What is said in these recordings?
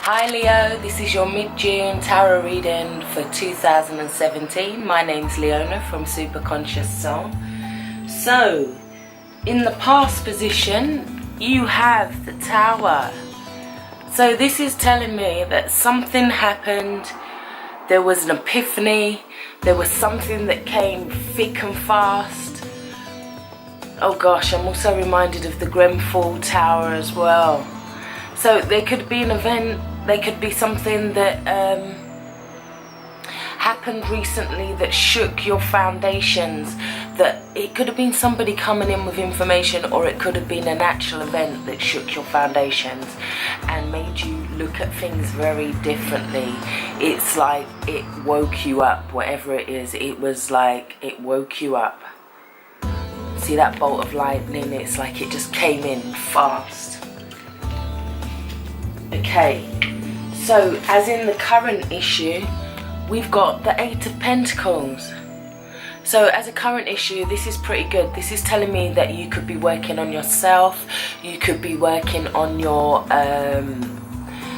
Hi Leo, this is your mid-June tarot reading for 2017. My name's Leona from Supra Conscioussoul. So, in the past position, you have the Tower. So this is telling me that something happened, there was an epiphany, there was something that came thick and fast. Oh gosh, I'm also reminded of the Grenfell Tower as well. So there could be an event, there could be something that happened recently that shook your foundations, that it could have been somebody coming in with information, or it could have been a natural event that shook your foundations and made you look at things very differently. It's like it woke you up, whatever it is, it was like it woke you up. See that bolt of lightning? It's like it just came in fast. Okay, so as in the current issue, we've got the Eight of Pentacles. So as a current issue, this is pretty good. This is telling me that you could be working on yourself, you could be working on your,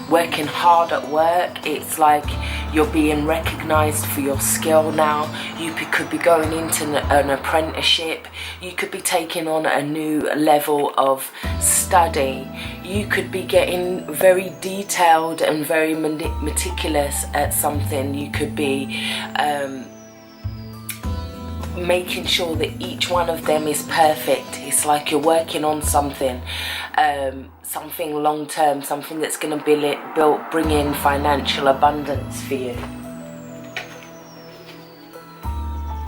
working hard at work. It's like you're being recognized for your skill now. You could be going into an apprenticeship. You could be taking on a new level of study. You could be getting very detailed and very meticulous at something. You could be making sure that each one of them is perfect. It's like you're working on something, something long term, something that's going to bring in financial abundance for you.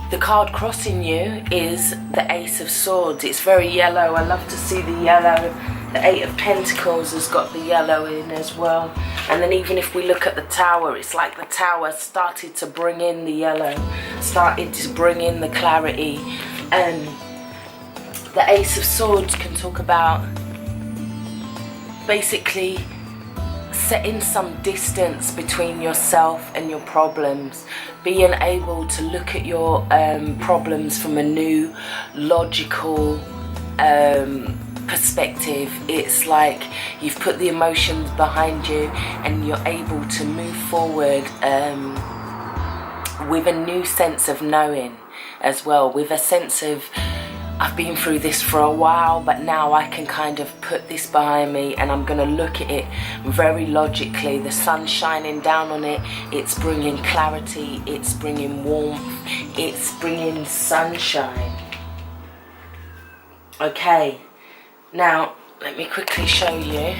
The card crossing you is the Ace of Swords. It's very yellow. I love to see the yellow. The Eight of Pentacles has got the yellow in as well. And then even if we look at the Tower, it's like the Tower started to bring in the yellow, started to bring in the clarity. And the Ace of Swords can talk about basically setting some distance between yourself and your problems, being able to look at your problems from a new logical perspective. It's like you've put the emotions behind you and you're able to move forward with a new sense of knowing as well, with a sense of, I've been through this for a while, but now I can kind of put this behind me and I'm going to look at it very logically. The sun's shining down on it, it's bringing clarity, it's bringing warmth, it's bringing sunshine. Okay, now let me quickly show you,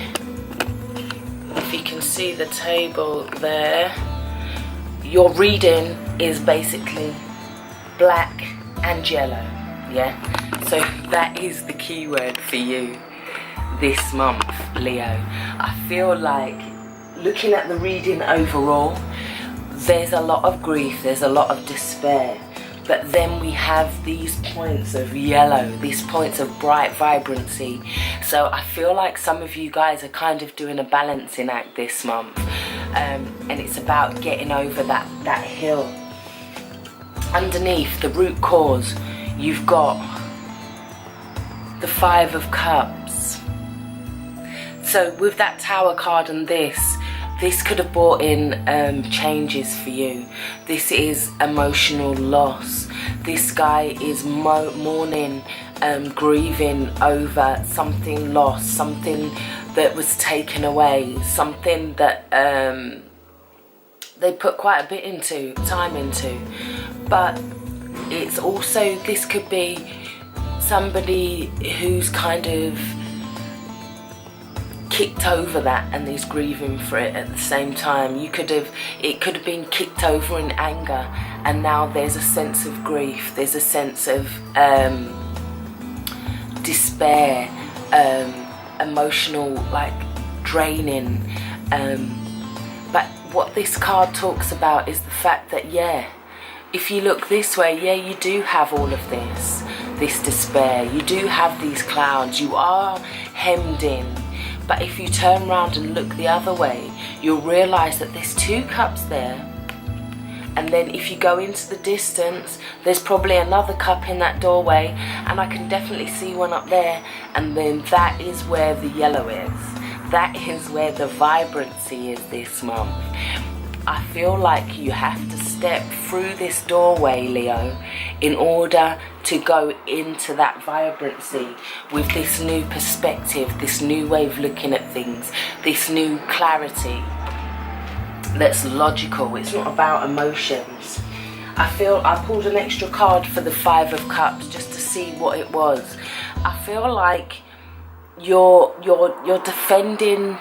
if you can see the table there. Your reading is basically black and yellow, yeah? So that is the keyword for you this month, Leo. I feel like, looking at the reading overall, there's a lot of grief, there's a lot of despair. But then we have these points of yellow, these points of bright vibrancy. So I feel like some of you guys are kind of doing a balancing act this month. And it's about getting over that hill. Underneath, the root cause, you've got the Five of Cups. So with that Tower card and this could have brought in changes for you. This is emotional loss. This guy is mourning, grieving over something lost, something that was taken away, something that they put quite a bit into, time into. But it's also, this could be somebody who's kind of kicked over that and is grieving for it at the same time. It could have been kicked over in anger, and now there's a sense of grief, there's a sense of despair, emotional, like, draining. But what this card talks about is the fact that, yeah, if you look this way, yeah, you do have all of this despair, you do have these clouds, you are hemmed in. But if you turn around and look the other way, you'll realise that there's two cups there. And then if you go into the distance, there's probably another cup in that doorway, and I can definitely see one up there. And then that is where the yellow is. that is where the vibrancy is this month. I feel like you have to step through this doorway, Leo, in order to go into that vibrancy with this new perspective, this new way of looking at things, this new clarity that's logical. It's not about emotions. I feel I pulled an extra card for the Five of Cups just to see what it was. I feel like you're defending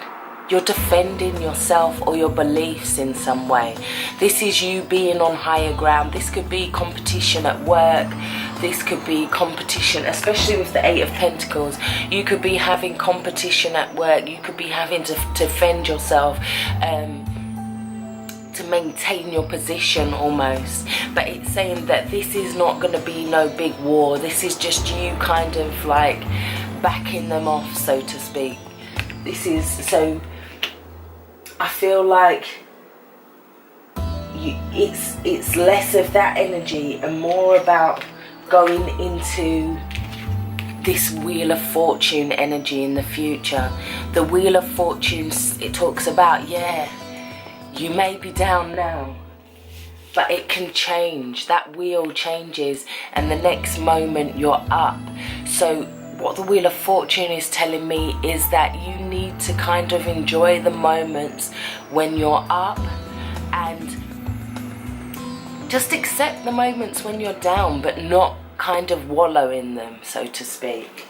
yourself or your beliefs in some way. This is you being on higher ground. This could be competition at work. This could be competition, especially with the Eight of Pentacles. You could be having competition at work. You could be having to defend yourself, to maintain your position almost. But it's saying that this is not going to be no big war. This is just you kind of like backing them off, so to speak. This is, so I feel like it's less of that energy and more about going into this Wheel of Fortune energy in the future. The Wheel of Fortune, it talks about, yeah, you may be down now, but it can change. That wheel changes and the next moment you're up. So what the Wheel of Fortune is telling me is that you need to kind of enjoy the moments when you're up and just accept the moments when you're down, but not kind of wallow in them, so to speak.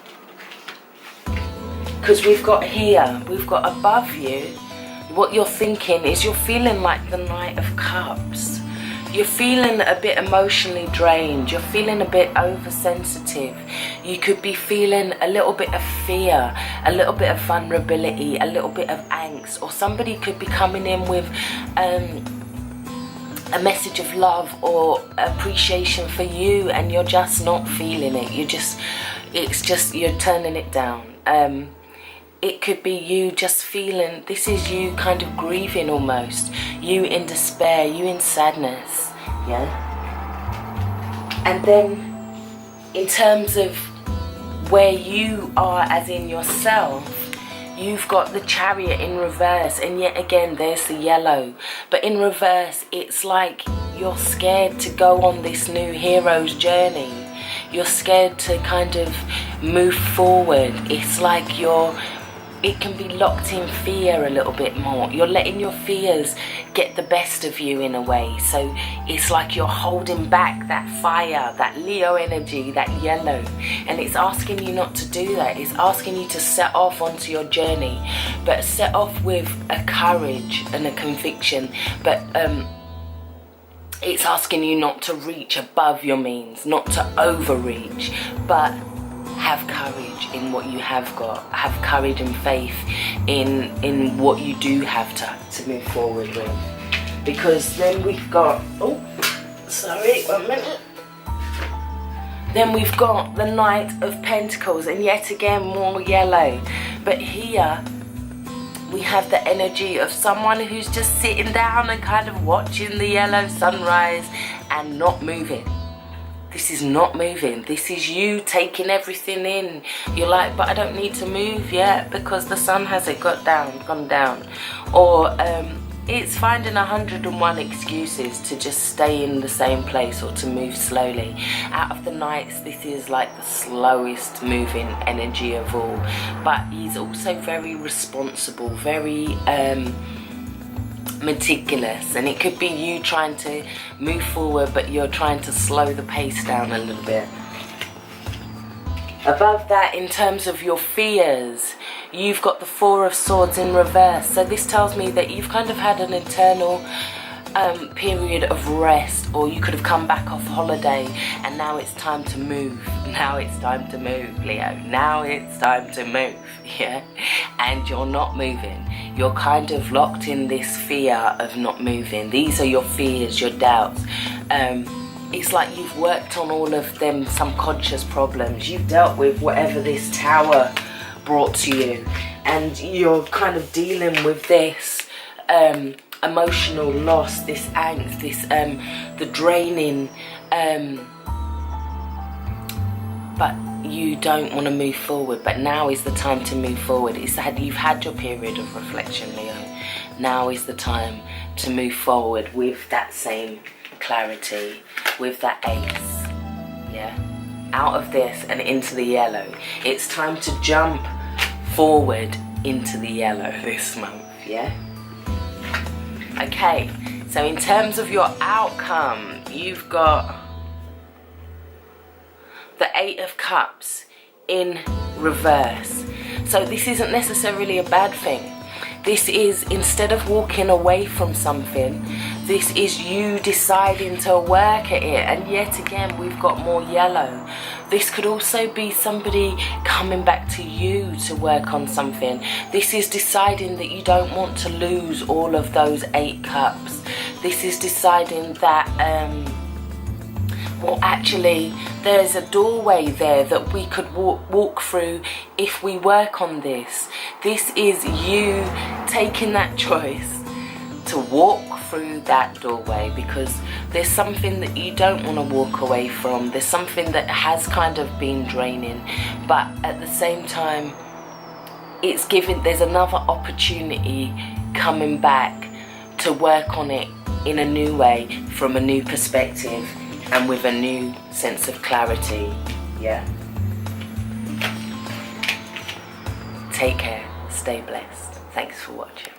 Because we've got here, we've got above you, what you're thinking is you're feeling like the Knight of Cups. You're feeling a bit emotionally drained. You're feeling a bit oversensitive. You could be feeling a little bit of fear, a little bit of vulnerability, a little bit of angst. Or somebody could be coming in with a message of love or appreciation for you, and you're just not feeling it. You're turning it down. It could be you just feeling, this is you kind of grieving almost. You in despair, you in sadness, yeah? And then in terms of where you are as in yourself, you've got the Chariot in reverse, and yet again there's the yellow. But in reverse, it's like you're scared to go on this new hero's journey. You're scared to kind of move forward. It's like it can be locked in fear a little bit more. You're letting your fears get the best of you in a way. So it's like you're holding back that fire, that Leo energy, that yellow. And it's asking you not to do that. It's asking you to set off onto your journey, but set off with a courage and a conviction. But it's asking you not to reach above your means, not to overreach, but have courage in what you have got. Have courage and faith in what you do have to move forward with. Because then we've got, oh, sorry, 1 minute. Then we've got the Knight of Pentacles, and yet again more yellow. But here we have the energy of someone who's just sitting down and kind of watching the yellow sunrise and not moving. This is not moving. This is you taking everything in. You're like, but I don't need to move yet because the sun hasn't gone down. Or it's finding 101 excuses to just stay in the same place or to move slowly. Out of the Knights, this is like the slowest moving energy of all. But he's also very responsible, very meticulous, and it could be you trying to move forward, but you're trying to slow the pace down a little bit. Above that, in terms of your fears, you've got the Four of Swords in reverse. So this tells me that you've kind of had an internal period of rest, or you could have come back off holiday and now it's time to move. Now it's time to move, Leo. Now it's time to move, yeah? And you're not moving. You're kind of locked in this fear of not moving. These are your fears, your doubts. It's like you've worked on all of them subconscious problems. You've dealt with whatever this tower brought to you, and you're kind of dealing with this emotional loss, this angst, this the draining, but you don't want to move forward, but now is the time to move forward. You've had your period of reflection, Leo. Now is the time to move forward with that same clarity, with that ace, yeah? Out of this and into the yellow. It's time to jump forward into the yellow this month, yeah? Okay, so in terms of your outcome, you've got the 8 of Cups in reverse. So this isn't necessarily a bad thing. This is, instead of walking away from something, this is you deciding to work at it. And yet again, we've got more yellow. This could also be somebody coming back to you to work on something. This is deciding that you don't want to lose all of those 8 cups. This is deciding that, well, actually, there's a doorway there that we could walk through if we work on this. This is you taking that choice to walk through that doorway, because there's something that you don't want to walk away from. There's something that has kind of been draining, but at the same time, there's another opportunity coming back to work on it in a new way, from a new perspective, and with a new sense of clarity, yeah? Take care, stay blessed. Thanks for watching.